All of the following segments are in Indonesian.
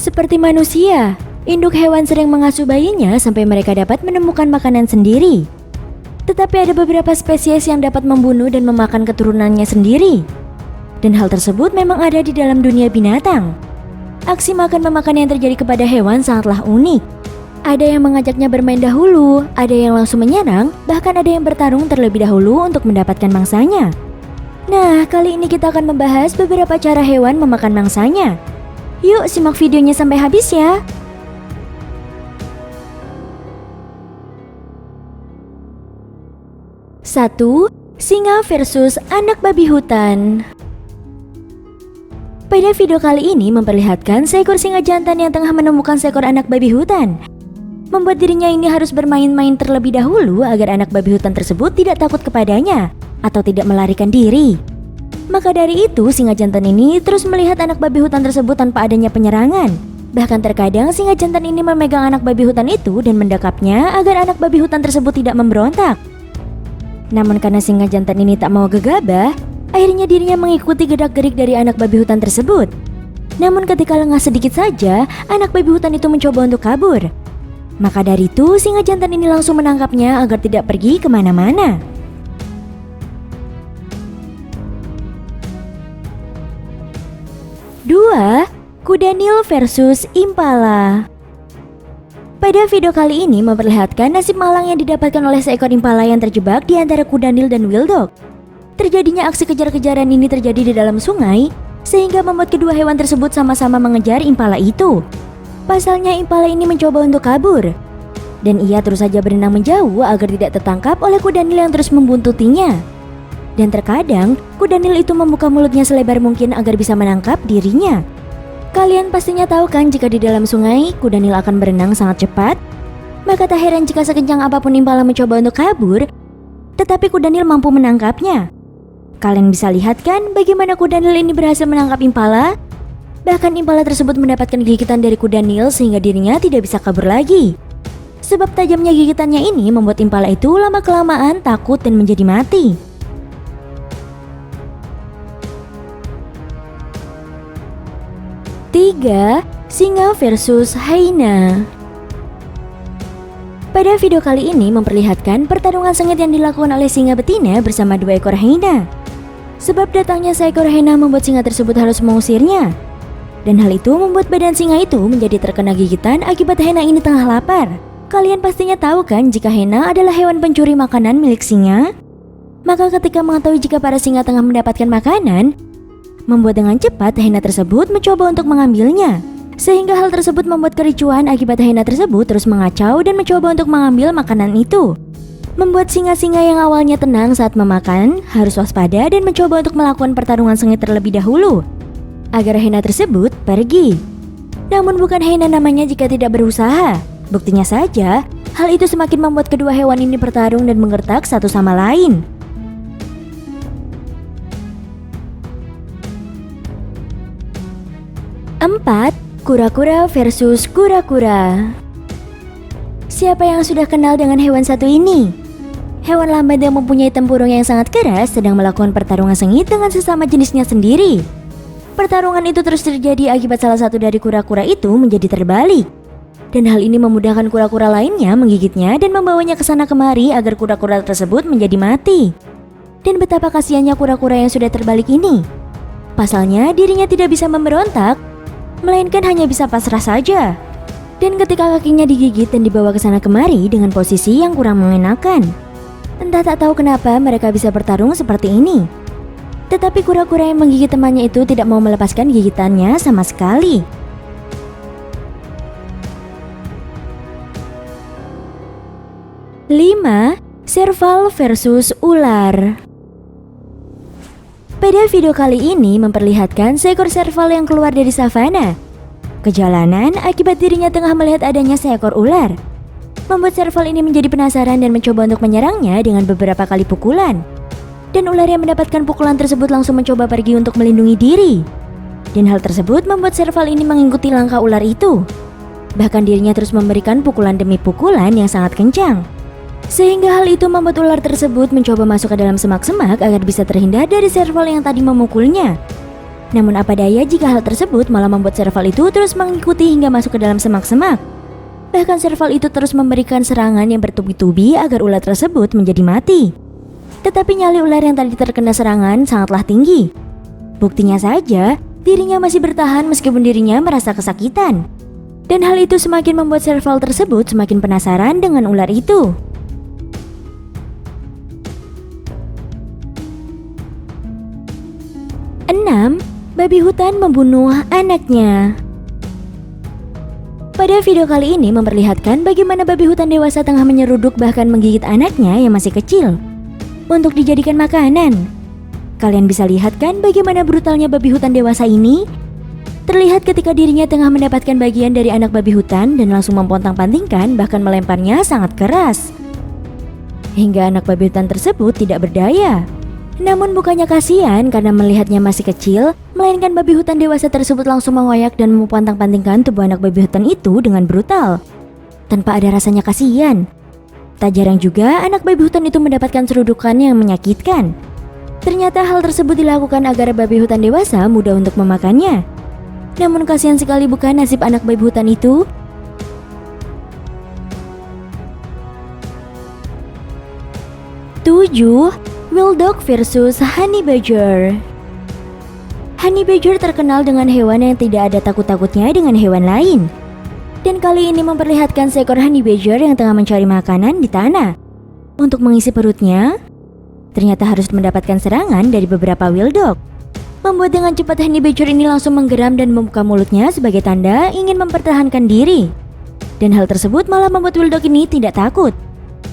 Seperti manusia, induk hewan sering mengasuh bayinya sampai mereka dapat menemukan makanan sendiri. Tetapi ada beberapa spesies yang dapat membunuh dan memakan keturunannya sendiri. Dan hal tersebut memang ada di dalam dunia binatang. Aksi makan-memakan yang terjadi kepada hewan sangatlah unik. Ada yang mengajaknya bermain dahulu, ada yang langsung menyerang, bahkan ada yang bertarung terlebih dahulu untuk mendapatkan mangsanya. Nah, kali ini kita akan membahas beberapa cara hewan memakan mangsanya. Yuk simak videonya sampai habis ya. Satu, singa versus anak babi hutan. Pada video kali ini memperlihatkan seekor singa jantan yang tengah menemukan seekor anak babi hutan. Membuat dirinya ini harus bermain-main terlebih dahulu agar anak babi hutan tersebut tidak takut kepadanya atau tidak melarikan diri. Maka dari itu singa jantan ini terus melihat anak babi hutan tersebut tanpa adanya penyerangan. Bahkan terkadang singa jantan ini memegang anak babi hutan itu dan mendekapnya agar anak babi hutan tersebut tidak memberontak. Namun karena singa jantan ini tak mau gegabah, akhirnya dirinya mengikuti gerak-gerik dari anak babi hutan tersebut. Namun ketika lengah sedikit saja, anak babi hutan itu mencoba untuk kabur. Maka dari itu singa jantan ini langsung menangkapnya agar tidak pergi kemana-mana. 2. Kuda Nil versus Impala. Pada video kali ini memperlihatkan nasib malang yang didapatkan oleh seekor impala yang terjebak di antara kuda Nil dan Wildog. Terjadinya aksi kejar-kejaran ini terjadi di dalam sungai, sehingga membuat kedua hewan tersebut sama-sama mengejar impala itu. Pasalnya impala ini mencoba untuk kabur, dan ia terus saja berenang menjauh agar tidak tertangkap oleh kuda Nil yang terus membuntutinya. Dan terkadang, kuda Nil itu membuka mulutnya selebar mungkin agar bisa menangkap dirinya. Kalian pastinya tahu kan jika di dalam sungai, kuda Nil akan berenang sangat cepat? Maka tak heran jika sekencang apapun impala mencoba untuk kabur, tetapi kuda Nil mampu menangkapnya. Kalian bisa lihat kan bagaimana kuda Nil ini berhasil menangkap impala? Bahkan impala tersebut mendapatkan gigitan dari kuda Nil sehingga dirinya tidak bisa kabur lagi. Sebab tajamnya gigitannya ini membuat impala itu lama-kelamaan takut dan menjadi mati. Tiga, singa versus hyena. Pada video kali ini memperlihatkan pertarungan sengit yang dilakukan oleh singa betina bersama 2 ekor hyena. Sebab datangnya seekor hyena membuat singa tersebut harus mengusirnya. Dan hal itu membuat badan singa itu menjadi terkena gigitan akibat hyena ini tengah lapar. Kalian pastinya tahu kan jika hyena adalah hewan pencuri makanan milik singa? Maka ketika mengetahui jika para singa tengah mendapatkan makanan, membuat dengan cepat hyena tersebut mencoba untuk mengambilnya. Sehingga hal tersebut membuat kericuhan akibat hyena tersebut terus mengacau dan mencoba untuk mengambil makanan itu. Membuat singa-singa yang awalnya tenang saat memakan harus waspada dan mencoba untuk melakukan pertarungan sengit terlebih dahulu agar hyena tersebut pergi. Namun bukan hyena namanya jika tidak berusaha. Buktinya saja, hal itu semakin membuat kedua hewan ini bertarung dan menggertak satu sama lain. Empat, kura-kura versus kura-kura. Siapa yang sudah kenal dengan hewan satu ini? Hewan lambat yang mempunyai tempurung yang sangat keras sedang melakukan pertarungan sengit dengan sesama jenisnya sendiri. Pertarungan itu terus terjadi akibat salah satu dari kura-kura itu menjadi terbalik. Dan hal ini memudahkan kura-kura lainnya menggigitnya dan membawanya ke sana kemari agar kura-kura tersebut menjadi mati. Dan betapa kasihannya kura-kura yang sudah terbalik ini. Pasalnya dirinya tidak bisa memberontak, melainkan hanya bisa pasrah saja. Dan ketika kakinya digigit dan dibawa ke sana kemari dengan posisi yang kurang mengenakan. Entah tak tahu kenapa mereka bisa bertarung seperti ini. Tetapi kura-kura yang menggigit temannya itu tidak mau melepaskan gigitannya sama sekali. Lima, serval versus ular. Pada video kali ini memperlihatkan seekor serval yang keluar dari savana ke jalanan akibat dirinya tengah melihat adanya seekor ular. Membuat serval ini menjadi penasaran dan mencoba untuk menyerangnya dengan beberapa kali pukulan. Dan ular yang mendapatkan pukulan tersebut langsung mencoba pergi untuk melindungi diri. Dan hal tersebut membuat serval ini mengikuti langkah ular itu. Bahkan dirinya terus memberikan pukulan demi pukulan yang sangat kencang. Sehingga hal itu membuat ular tersebut mencoba masuk ke dalam semak-semak agar bisa terhindar dari serval yang tadi memukulnya. Namun apa daya jika hal tersebut malah membuat serval itu terus mengikuti hingga masuk ke dalam semak-semak. Bahkan serval itu terus memberikan serangan yang bertubi-tubi agar ular tersebut menjadi mati. Tetapi nyali ular yang tadi terkena serangan sangatlah tinggi. Buktinya saja, dirinya masih bertahan meskipun dirinya merasa kesakitan. Dan hal itu semakin membuat serval tersebut semakin penasaran dengan ular itu. Enam, babi hutan membunuh anaknya. Pada video kali ini memperlihatkan bagaimana babi hutan dewasa tengah menyeruduk bahkan menggigit anaknya yang masih kecil untuk dijadikan makanan. Kalian bisa lihat kan bagaimana brutalnya babi hutan dewasa ini? Terlihat ketika dirinya tengah mendapatkan bagian dari anak babi hutan dan langsung mempontang-pantingkan bahkan melemparnya sangat keras. Hingga anak babi hutan tersebut tidak berdaya. Namun bukannya kasihan karena melihatnya masih kecil, melainkan babi hutan dewasa tersebut langsung mengoyak dan mempontang-pantingkan tubuh anak babi hutan itu dengan brutal, tanpa ada rasanya kasihan. Tak jarang juga anak babi hutan itu mendapatkan serudukan yang menyakitkan. Ternyata hal tersebut dilakukan agar babi hutan dewasa mudah untuk memakannya. Namun kasihan sekali bukan nasib anak babi hutan itu? Tujuh, Wild Dog versus Honey Badger. Honey Badger terkenal dengan hewan yang tidak ada takut-takutnya dengan hewan lain. Dan kali ini memperlihatkan seekor Honey Badger yang tengah mencari makanan di tanah. Untuk mengisi perutnya, ternyata harus mendapatkan serangan dari beberapa Wild Dog. Membuat dengan cepat Honey Badger ini langsung menggeram dan membuka mulutnya sebagai tanda ingin mempertahankan diri. Dan hal tersebut malah membuat Wild Dog ini tidak takut.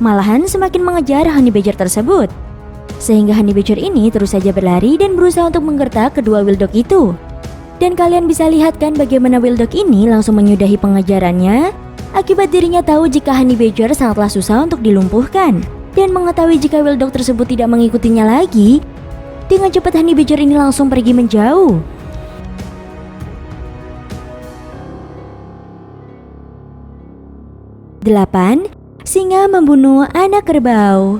Malahan semakin mengejar Honey Badger tersebut. Sehingga Honey Badger ini terus saja berlari dan berusaha untuk menggertak kedua Wild Dog itu. Dan kalian bisa lihat kan bagaimana Wild Dog ini langsung menyudahi pengejarannya. Akibat dirinya tahu jika Honey Badger sangatlah susah untuk dilumpuhkan. Dan mengetahui jika Wild Dog tersebut tidak mengikutinya lagi, dengan cepat Honey Badger ini langsung pergi menjauh. Delapan, singa membunuh anak kerbau.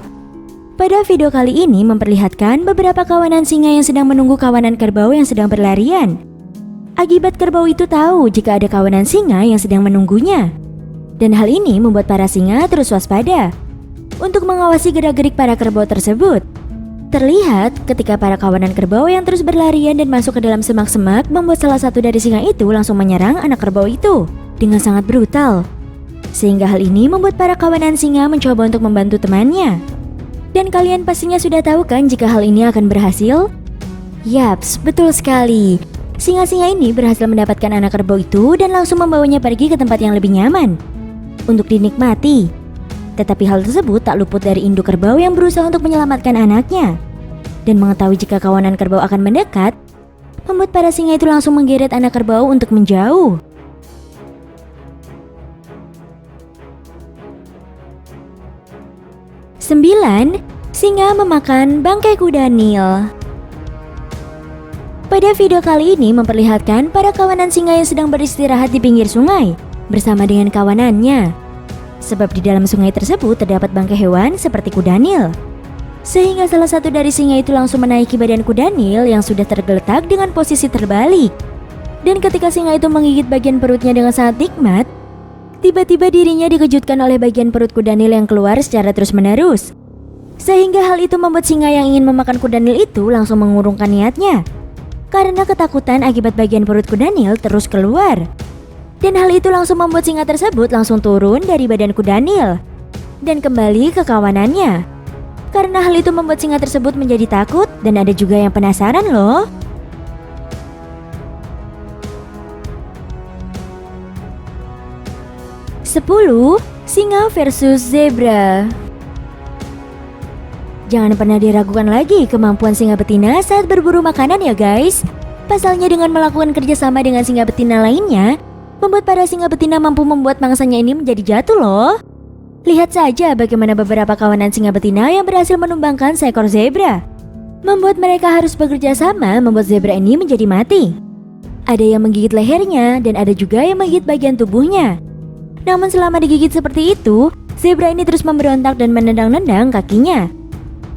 Pada video kali ini memperlihatkan beberapa kawanan singa yang sedang menunggu kawanan kerbau yang sedang berlarian. Akibat kerbau itu tahu jika ada kawanan singa yang sedang menunggunya. Dan hal ini membuat para singa terus waspada untuk mengawasi gerak-gerik para kerbau tersebut. Terlihat ketika para kawanan kerbau yang terus berlarian dan masuk ke dalam semak-semak membuat salah satu dari singa itu langsung menyerang anak kerbau itu dengan sangat brutal. Sehingga hal ini membuat para kawanan singa mencoba untuk membantu temannya. Dan kalian pastinya sudah tahu kan jika hal ini akan berhasil? Yaps, betul sekali. Singa-singa ini berhasil mendapatkan anak kerbau itu dan langsung membawanya pergi ke tempat yang lebih nyaman untuk dinikmati. Tetapi hal tersebut tak luput dari induk kerbau yang berusaha untuk menyelamatkan anaknya. Dan mengetahui jika kawanan kerbau akan mendekat, membuat para singa itu langsung menggeret anak kerbau untuk menjauh. Sembilan, singa memakan bangkai kuda Nil. Pada video kali ini memperlihatkan para kawanan singa yang sedang beristirahat di pinggir sungai bersama dengan kawanannya. Sebab di dalam sungai tersebut terdapat bangkai hewan seperti kuda Nil. Sehingga salah satu dari singa itu langsung menaiki badan kuda Nil yang sudah tergeletak dengan posisi terbalik. Dan ketika singa itu menggigit bagian perutnya dengan sangat nikmat, tiba-tiba dirinya dikejutkan oleh bagian perut kuda Nil yang keluar secara terus-menerus. Sehingga hal itu membuat singa yang ingin memakan kuda Nil itu langsung mengurungkan niatnya. Karena ketakutan akibat bagian perut kuda Nil terus keluar. Dan hal itu langsung membuat singa tersebut langsung turun dari badan kuda Nil dan kembali ke kawanannya. Karena hal itu membuat singa tersebut menjadi takut dan ada juga yang penasaran loh. 10. Singa versus zebra. Jangan pernah diragukan lagi kemampuan singa betina saat berburu makanan ya guys. Pasalnya dengan melakukan kerjasama dengan singa betina lainnya, membuat para singa betina mampu membuat mangsanya ini menjadi jatuh loh. Lihat saja bagaimana beberapa kawanan singa betina yang berhasil menumbangkan seekor zebra. Membuat mereka harus bekerja sama membuat zebra ini menjadi mati. Ada yang menggigit lehernya dan ada juga yang menggigit bagian tubuhnya. Namun selama digigit seperti itu, zebra ini terus memberontak dan menendang-nendang kakinya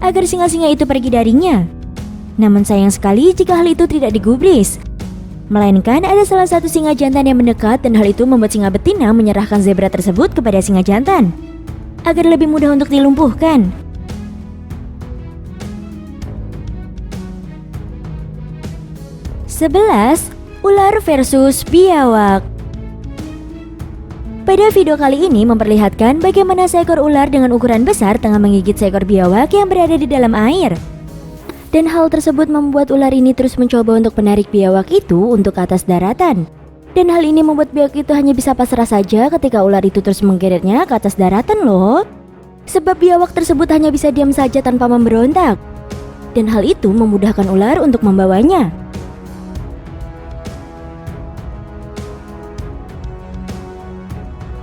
agar singa-singa itu pergi darinya. Namun sayang sekali jika hal itu tidak digubris. Melainkan ada salah satu singa jantan yang mendekat dan hal itu membuat singa betina menyerahkan zebra tersebut kepada singa jantan agar lebih mudah untuk dilumpuhkan. Sebelas, ular versus biawak. Pada video kali ini memperlihatkan bagaimana seekor ular dengan ukuran besar tengah menggigit seekor biawak yang berada di dalam air. Dan hal tersebut membuat ular ini terus mencoba untuk menarik biawak itu untuk ke atas daratan. Dan hal ini membuat biawak itu hanya bisa pasrah saja ketika ular itu terus menggeretnya ke atas daratan loh. Sebab biawak tersebut hanya bisa diam saja tanpa memberontak. Dan hal itu memudahkan ular untuk membawanya.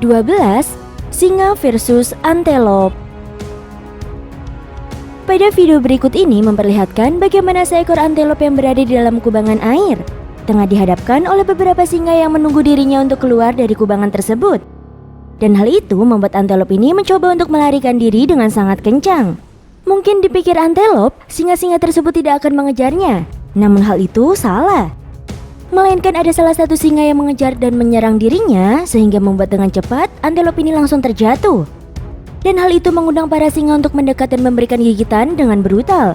12. Singa versus antelop. Pada video berikut ini memperlihatkan bagaimana seekor antelop yang berada di dalam kubangan air tengah dihadapkan oleh beberapa singa yang menunggu dirinya untuk keluar dari kubangan tersebut. Dan hal itu membuat antelop ini mencoba untuk melarikan diri dengan sangat kencang. Mungkin dipikir antelop, singa-singa tersebut tidak akan mengejarnya. Namun hal itu salah. Melainkan ada salah satu singa yang mengejar dan menyerang dirinya sehingga membuat dengan cepat antelop ini langsung terjatuh. Dan hal itu mengundang para singa untuk mendekat dan memberikan gigitan dengan brutal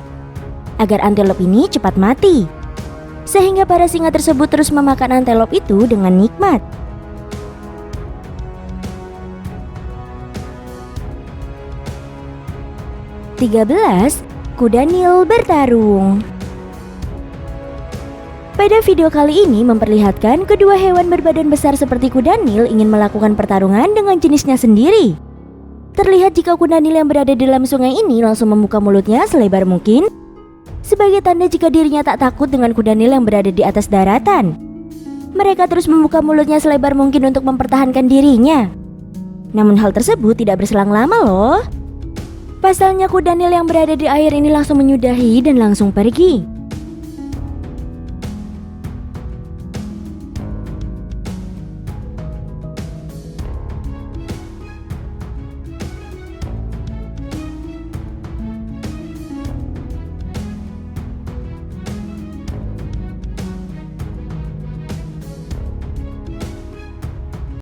agar antelop ini cepat mati. Sehingga para singa tersebut terus memakan antelop itu dengan nikmat. (13) Kuda Nil bertarung. Pada video kali ini memperlihatkan kedua hewan berbadan besar seperti kuda Nil ingin melakukan pertarungan dengan jenisnya sendiri. Terlihat jika kuda Nil yang berada di dalam sungai ini langsung membuka mulutnya selebar mungkin sebagai tanda jika dirinya tak takut dengan kuda Nil yang berada di atas daratan. Mereka terus membuka mulutnya selebar mungkin untuk mempertahankan dirinya. Namun hal tersebut tidak berselang lama loh. Pasalnya kuda Nil yang berada di air ini langsung menyudahi dan langsung pergi.